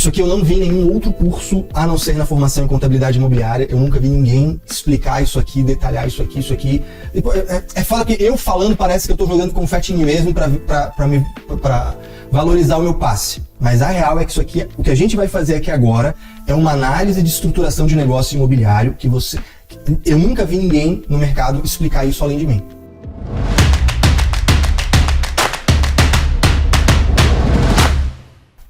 Isso aqui eu não vi em nenhum outro curso, a não ser na formação em contabilidade imobiliária. Eu nunca vi ninguém explicar isso aqui, detalhar isso aqui. É foda que eu falando parece que eu tô jogando confete em mim mesmo pra valorizar o meu passe. Mas a real é que isso aqui, o que a gente vai fazer aqui agora é uma análise de estruturação de negócio imobiliário eu nunca vi ninguém no mercado explicar isso além de mim.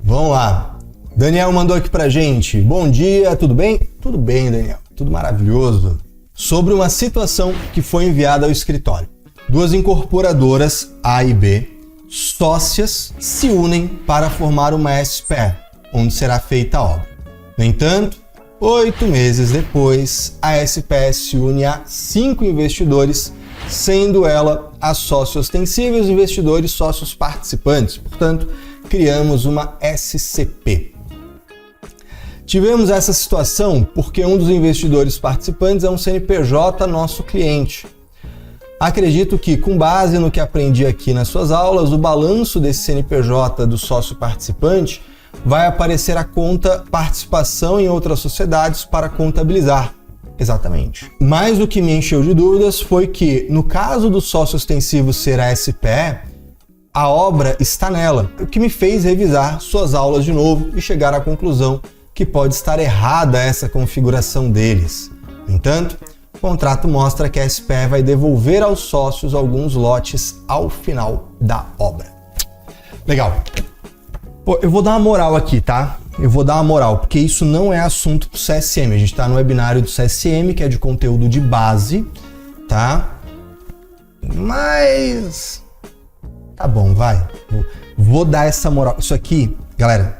Vamos lá. Daniel mandou aqui pra gente. Bom dia, tudo bem? Tudo bem, Daniel. Tudo maravilhoso. Sobre uma situação que foi enviada ao escritório. Duas incorporadoras, A e B, sócias, se unem para formar uma SPE, onde será feita a obra. No entanto, 8 meses depois, a SPE se une a 5 investidores, sendo ela a sócio ostensiva e os investidores sócios participantes. Portanto, criamos uma SCP. Tivemos essa situação porque um dos investidores participantes é um CNPJ nosso cliente. Acredito que, com base no que aprendi aqui nas suas aulas, o balanço desse CNPJ do sócio participante vai aparecer a conta participação em outras sociedades para contabilizar. Exatamente. Mas o que me encheu de dúvidas foi que, no caso do sócio ostensivo ser a SPE, a obra está nela, o que me fez revisar suas aulas de novo e chegar à conclusão que pode estar errada essa configuração deles. No entanto, o contrato mostra que a SPE vai devolver aos sócios alguns lotes ao final da obra. Legal. Pô, eu vou dar uma moral aqui, tá? Eu vou dar uma moral, porque isso não é assunto do CSM. A gente está no webinário do CSM, que é de conteúdo de base, tá? Mas... tá bom, vai. Vou dar essa moral. Isso aqui, galera,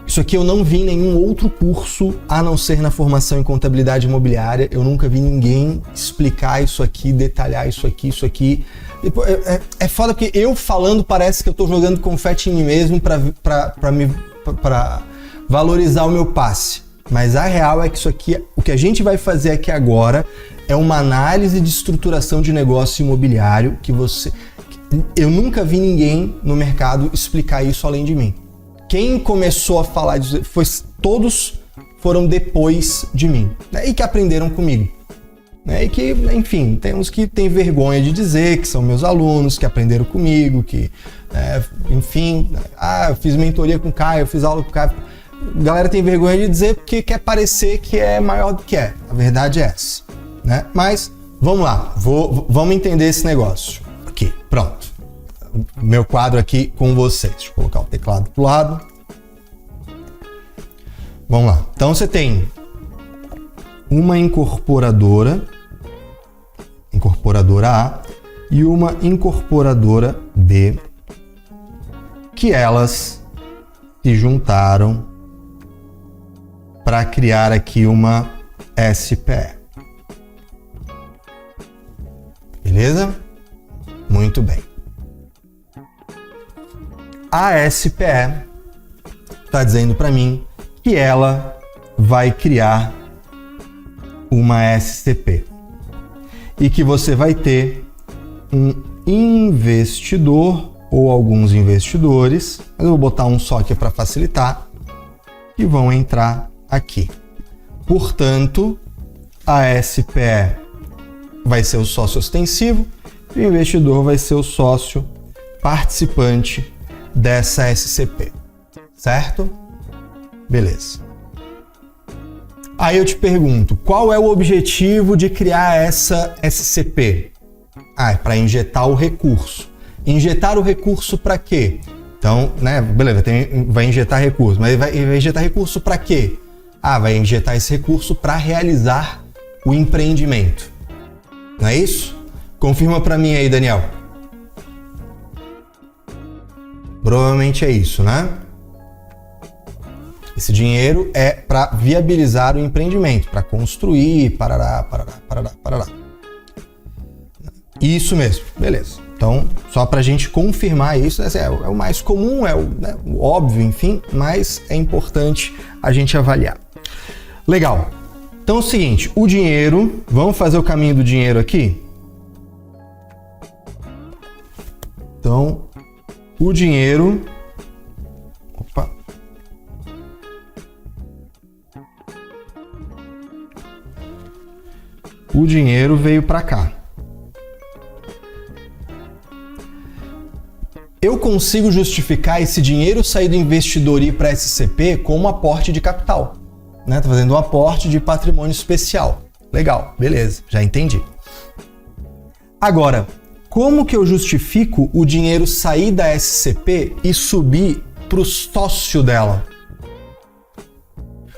isso aqui eu não vi em nenhum outro curso, a não ser na formação em contabilidade imobiliária. Eu nunca vi ninguém explicar isso aqui, detalhar isso aqui. É foda porque eu falando parece que eu tô jogando confete em mim mesmo pra valorizar o meu passe. Mas a real é que isso aqui, o que a gente vai fazer aqui agora é uma análise de estruturação de negócio imobiliário eu nunca vi ninguém no mercado explicar isso além de mim. Quem começou a falar disso todos foram depois de mim, né? E que aprenderam comigo. Né? E que, enfim, tem uns que têm vergonha de dizer que são meus alunos, que aprenderam comigo, que, enfim, eu fiz mentoria com o Caio, eu fiz aula com o Caio. A galera tem vergonha de dizer porque quer parecer que é maior do que é. A verdade é essa. Né? Mas, vamos lá, vamos entender esse negócio. Aqui, pronto. Meu quadro aqui com vocês. Deixa eu colocar o teclado pro lado. Vamos lá. Então você tem uma incorporadora A e uma incorporadora B, que elas se juntaram para criar aqui uma SPE. Beleza? Muito bem. A SPE está dizendo para mim que ela vai criar uma SCP e que você vai ter um investidor ou alguns investidores, mas eu vou botar um só aqui para facilitar, que vão entrar aqui. Portanto, a SPE vai ser o sócio ostensivo e o investidor vai ser o sócio participante dessa SCP, certo? Beleza. Aí eu te pergunto, qual é o objetivo de criar essa SCP? É para injetar o recurso. Injetar o recurso para quê? Então, né, beleza, vai injetar recurso, mas vai injetar recurso para quê? Vai injetar esse recurso para realizar o empreendimento. Não é isso? Confirma para mim aí, Daniel. Provavelmente é isso, né? Esse dinheiro é para viabilizar o empreendimento, para construir, parará. Isso mesmo, beleza. Então, só para a gente confirmar isso, é o mais comum, o óbvio, enfim, mas é importante a gente avaliar. Legal. Então é o seguinte, o dinheiro, vamos fazer o caminho do dinheiro aqui? Então, o dinheiro... Opa! o dinheiro veio para cá. Eu consigo justificar esse dinheiro sair do investidor e ir para a SCP como um aporte de capital. Né? Tô fazendo um aporte de patrimônio especial. Legal, beleza, já entendi. Agora, como que eu justifico o dinheiro sair da SCP e subir para o sócio dela?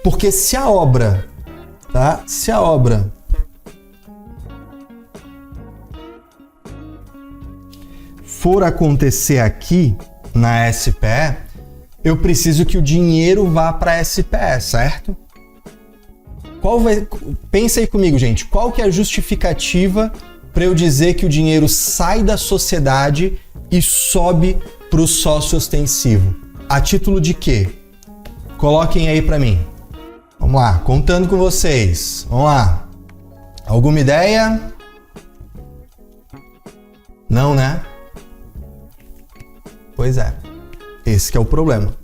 Porque se a obra, tá? Se a obra for acontecer aqui na SPE, eu preciso que o dinheiro vá para a SPE, certo? Pensa aí comigo, gente. Qual que é a justificativa para eu dizer que o dinheiro sai da sociedade e sobe para o sócio ostensivo? A título de quê? Coloquem aí para mim. Vamos lá, contando com vocês. Vamos lá. Alguma ideia? Não, né? Pois é. Esse que é o problema.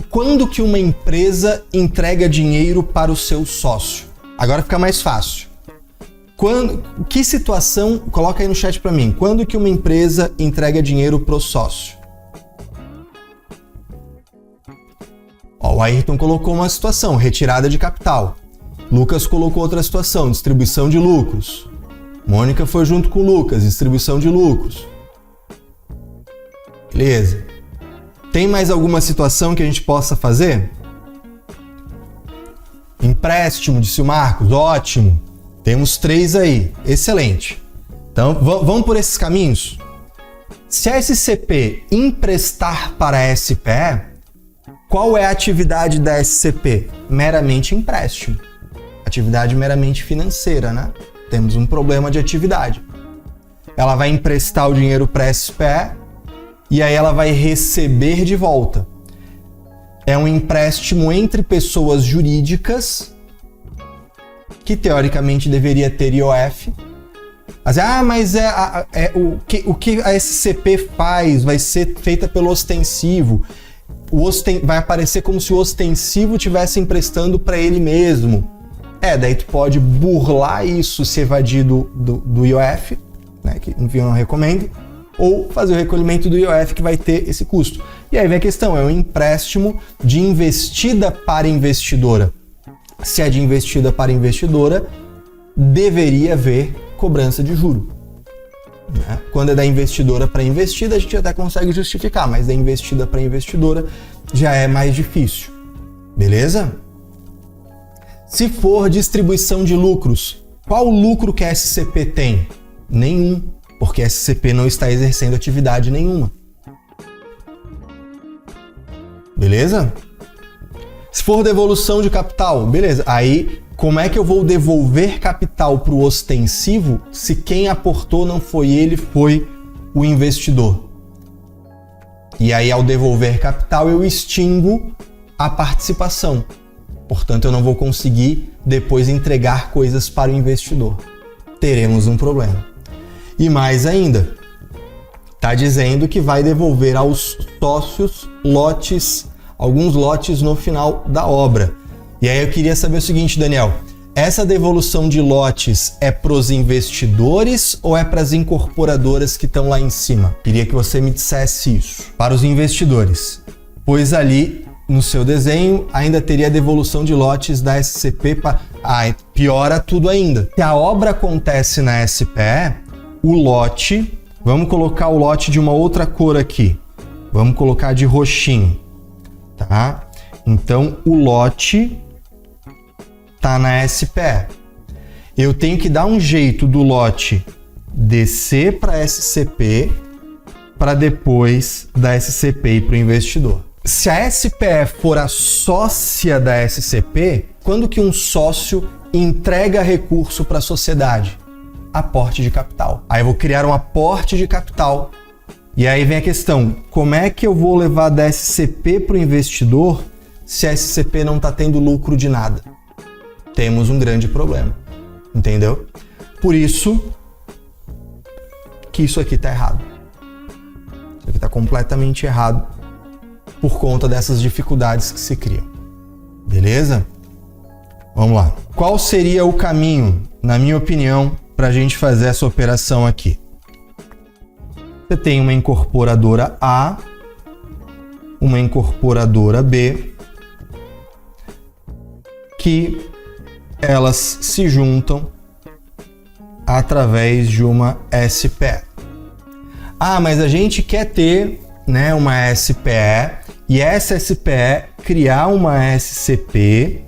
Quando que uma empresa entrega dinheiro para o seu sócio? Agora fica mais fácil. Que situação, coloca aí no chat para mim. Quando que uma empresa entrega dinheiro para o sócio? O Ayrton colocou uma situação, retirada de capital. Lucas colocou outra situação, distribuição de lucros. Mônica foi junto com o Lucas, distribuição de lucros. Beleza. Tem mais alguma situação que a gente possa fazer? Empréstimo, disse o Marcos, ótimo. Temos 3 aí, excelente. Então, vamos por esses caminhos? Se a SCP emprestar para a SPE, qual é a atividade da SCP? Meramente empréstimo. Atividade meramente financeira, né? Temos um problema de atividade. Ela vai emprestar o dinheiro para a SPE e aí ela vai receber de volta. É um empréstimo entre pessoas jurídicas que teoricamente deveria ter IOF. Mas o que a SCP faz vai ser feita pelo ostensivo. Vai aparecer como se o ostensivo estivesse emprestando para ele mesmo. Daí tu pode burlar isso, se evadir do IOF, né, que enfim eu não recomendo, ou fazer o recolhimento do IOF que vai ter esse custo. E aí vem a questão, é um empréstimo de investida para investidora. Se é de investida para investidora, deveria haver cobrança de juro. Né? Quando é da investidora para investida, a gente até consegue justificar, mas da investida para investidora já é mais difícil. Beleza? Se for distribuição de lucros, qual lucro que a SCP tem? Nenhum, porque a SCP não está exercendo atividade nenhuma. Beleza? Se for devolução de capital, beleza. Aí, como é que eu vou devolver capital para o ostensivo se quem aportou não foi ele, foi o investidor? E aí, ao devolver capital, eu extingo a participação. Portanto, eu não vou conseguir depois entregar coisas para o investidor. Teremos um problema. E mais ainda, está dizendo que vai devolver aos sócios alguns lotes no final da obra. E aí eu queria saber o seguinte, Daniel, essa devolução de lotes é para os investidores ou é para as incorporadoras que estão lá em cima? Queria que você me dissesse isso. Para os investidores, pois ali no seu desenho ainda teria devolução de lotes da SCP para... piora tudo ainda. Se a obra acontece na SPE, o lote... Vamos colocar o lote de uma outra cor aqui. Vamos colocar de roxinho. Tá? Então, o lote tá na SPE. Eu tenho que dar um jeito do lote descer para a SCP para depois da SCP ir para o investidor. Se a SPE for a sócia da SCP, quando que um sócio entrega recurso para a sociedade? Aporte de capital. Aí eu vou criar um aporte de capital. E aí vem a questão, como é que eu vou levar da SCP para o investidor se a SCP não está tendo lucro de nada? Temos um grande problema, entendeu? Por isso que isso aqui está errado. Isso aqui está completamente errado por conta dessas dificuldades que se criam. Beleza? Vamos lá. Qual seria o caminho, na minha opinião, para a gente fazer essa operação aqui? Você tem uma incorporadora A, uma incorporadora B, que elas se juntam através de uma SPE. Ah, mas a gente quer ter, né, uma SPE e essa SPE criar uma SCP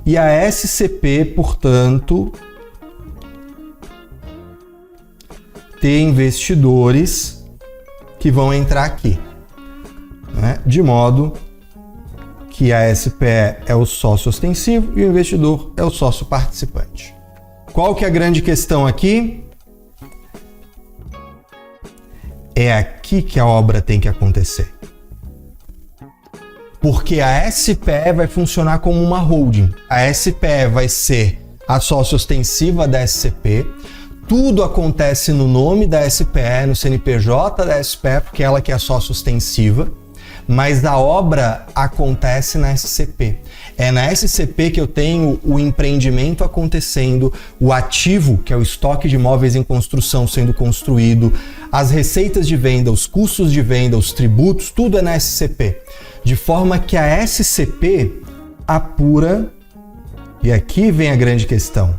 e a SCP, portanto, ter investidores que vão entrar aqui, né, de modo que a SPE é o sócio ostensivo e o investidor é o sócio participante. Qual que é a grande questão aqui? É aqui que a obra tem que acontecer. Porque a SPE vai funcionar como uma holding. A SPE vai ser a sócia ostensiva da SCP. Tudo acontece no nome da SPE, no CNPJ da SPE, porque ela que é a sócia ostensiva. Mas a obra acontece na SCP. É na SCP que eu tenho o empreendimento acontecendo, o ativo, que é o estoque de imóveis em construção sendo construído, as receitas de venda, os custos de venda, os tributos, tudo é na SCP. De forma que a SCP apura, e aqui vem a grande questão,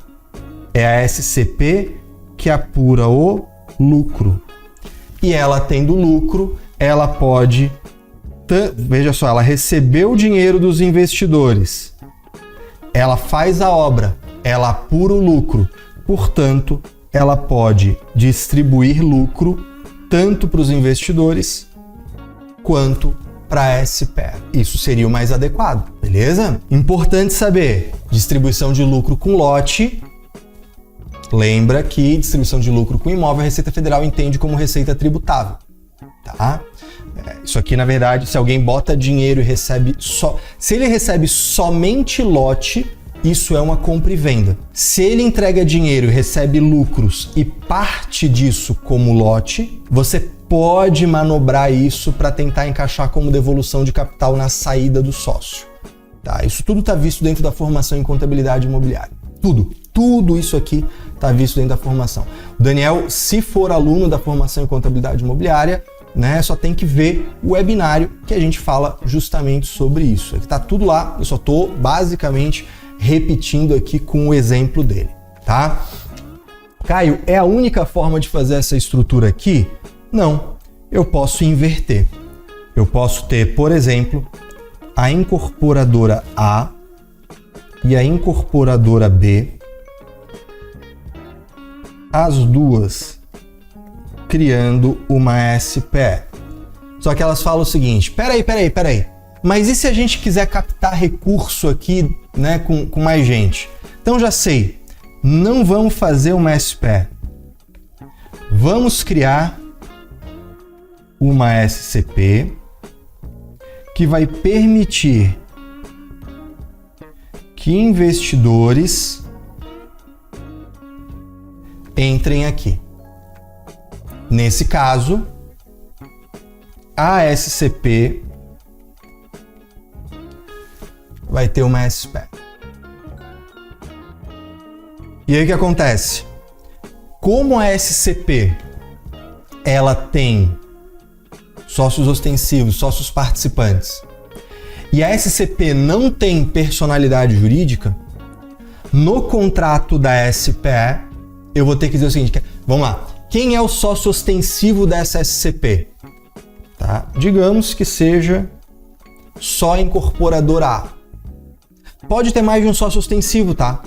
é a SCP que apura o lucro. E ela tendo lucro, ela pode... Veja só, ela recebeu o dinheiro dos investidores, ela faz a obra, ela apura o lucro, portanto, ela pode distribuir lucro tanto para os investidores quanto para a SPE. Isso seria o mais adequado, beleza? Importante saber, distribuição de lucro com lote. Lembra que distribuição de lucro com imóvel a Receita Federal entende como receita tributável, tá? Isso aqui, na verdade, se alguém bota dinheiro e recebe só... Se ele recebe somente lote, isso é uma compra e venda. Se ele entrega dinheiro e recebe lucros e parte disso como lote, você pode manobrar isso para tentar encaixar como devolução de capital na saída do sócio. Tá? Isso tudo está visto dentro da formação em contabilidade imobiliária. Tudo isso aqui está visto dentro da formação. O Daniel, se for aluno da formação em contabilidade imobiliária, né, só tem que ver o webinário que a gente fala justamente sobre isso. Está tudo lá, eu só estou basicamente repetindo aqui com o exemplo dele, tá? Caio, é a única forma de fazer essa estrutura aqui? Não, eu posso inverter. Eu posso ter, por exemplo, a incorporadora A e a incorporadora B, as duas criando uma SPE. Só que elas falam o seguinte, peraí, mas e se a gente quiser captar recurso aqui, né, com mais gente? Então já sei, não vamos fazer uma SPE. Vamos criar uma SCP que vai permitir que investidores entrem aqui. Nesse caso, a SCP vai ter uma SPE. E aí o que acontece? Como a SCP ela tem sócios ostensivos, sócios participantes, e a SCP não tem personalidade jurídica, no contrato da SPE eu vou ter que dizer o seguinte, vamos lá, quem é o sócio ostensivo dessa SCP? Tá? Digamos que seja só a incorporadora A. Pode ter mais de um sócio ostensivo, tá?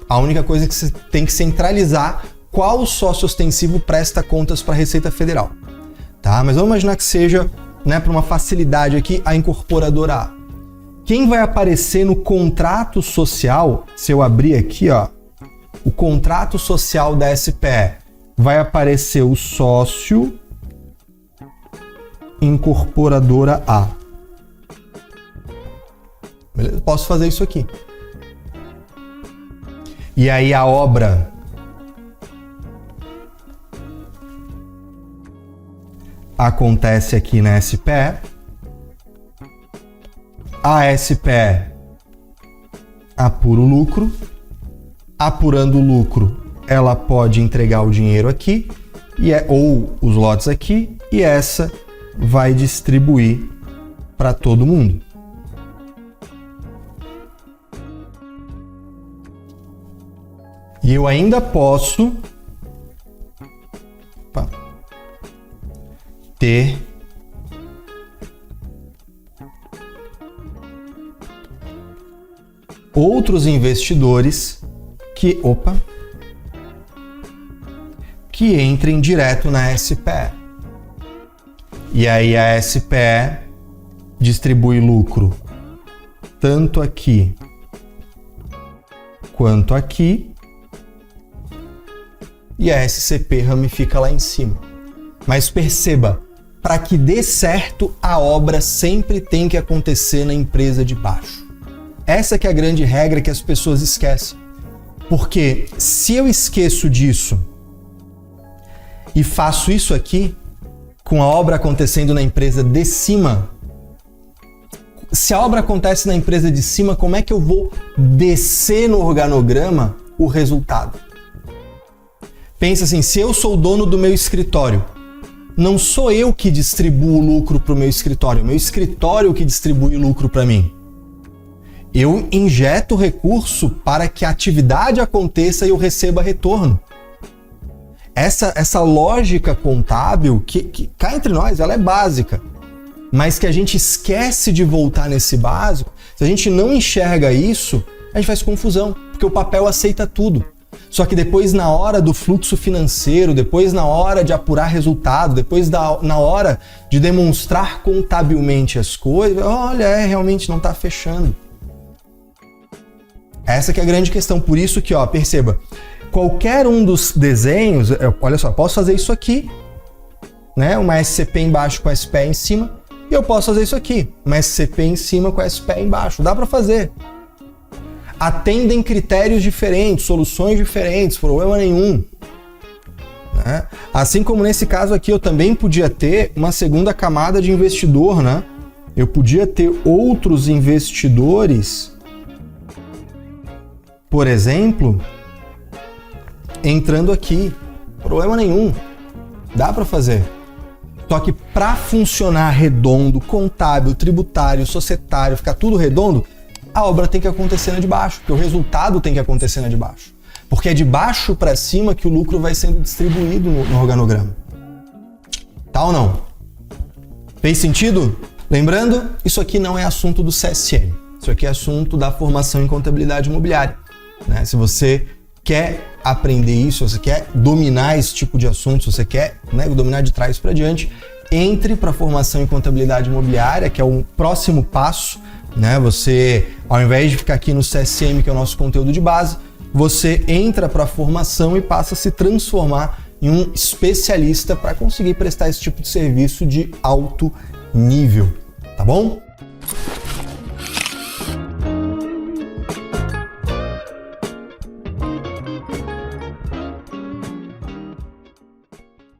A única coisa é que você tem que centralizar qual sócio ostensivo presta contas para a Receita Federal. Tá? Mas vamos imaginar que seja, né, para uma facilidade aqui, a incorporadora A. Quem vai aparecer no contrato social, se eu abrir aqui, ó, o contrato social da SPE, vai aparecer o sócio incorporadora A. Beleza? Posso fazer isso aqui. E aí a obra acontece aqui na SPE. A SPE apura o lucro. Apurando o lucro, ela pode entregar o dinheiro aqui, ou os lotes aqui, e essa vai distribuir para todo mundo. E eu ainda posso ter outros investidores que entrem direto na SPE. E aí a SPE distribui lucro tanto aqui quanto aqui, e a SCP ramifica lá em cima. Mas perceba, para que dê certo, a obra sempre tem que acontecer na empresa de baixo. Essa que é a grande regra que as pessoas esquecem. Porque se eu esqueço disso e faço isso aqui, com a obra acontecendo na empresa de cima, se a obra acontece na empresa de cima, como é que eu vou descer no organograma o resultado? Pensa assim, se eu sou o dono do meu escritório, não sou eu que distribuo o lucro para o meu escritório que distribui o lucro para mim. Eu injeto recurso para que a atividade aconteça e eu receba retorno. Essa lógica contábil, que cá entre nós, ela é básica, mas que a gente esquece de voltar nesse básico. Se a gente não enxerga isso, a gente faz confusão, porque o papel aceita tudo. Só que depois, na hora do fluxo financeiro, depois na hora de apurar resultado, depois na hora de demonstrar contabilmente as coisas, olha, realmente não está fechando. Essa que é a grande questão. Por isso que, perceba, qualquer um dos desenhos, olha só, eu posso fazer isso aqui, né? Uma SCP embaixo com a SPE em cima, e eu posso fazer isso aqui, uma SCP em cima com a SPE embaixo. Dá para fazer. Atendem critérios diferentes, soluções diferentes, problema nenhum. Né? Assim como nesse caso aqui, eu também podia ter uma segunda camada de investidor, né? Eu podia ter outros investidores, por exemplo, entrando aqui. Problema nenhum. Dá para fazer. Só que para funcionar redondo, contábil, tributário, societário, ficar tudo redondo, a obra tem que acontecer na de baixo, porque o resultado tem que acontecer na de baixo. Porque é de baixo para cima que o lucro vai sendo distribuído no organograma. Tá ou não? Fez sentido? Lembrando, isso aqui não é assunto do CSM. Isso aqui é assunto da formação em contabilidade imobiliária. Né? Se você quer aprender isso, se você quer dominar esse tipo de assunto, se você quer, né, dominar de trás para diante, entre para a formação em contabilidade imobiliária, que é o próximo passo. Né? Você, ao invés de ficar aqui no CSM, que é o nosso conteúdo de base, você entra para a formação e passa a se transformar em um especialista para conseguir prestar esse tipo de serviço de alto nível. Tá bom?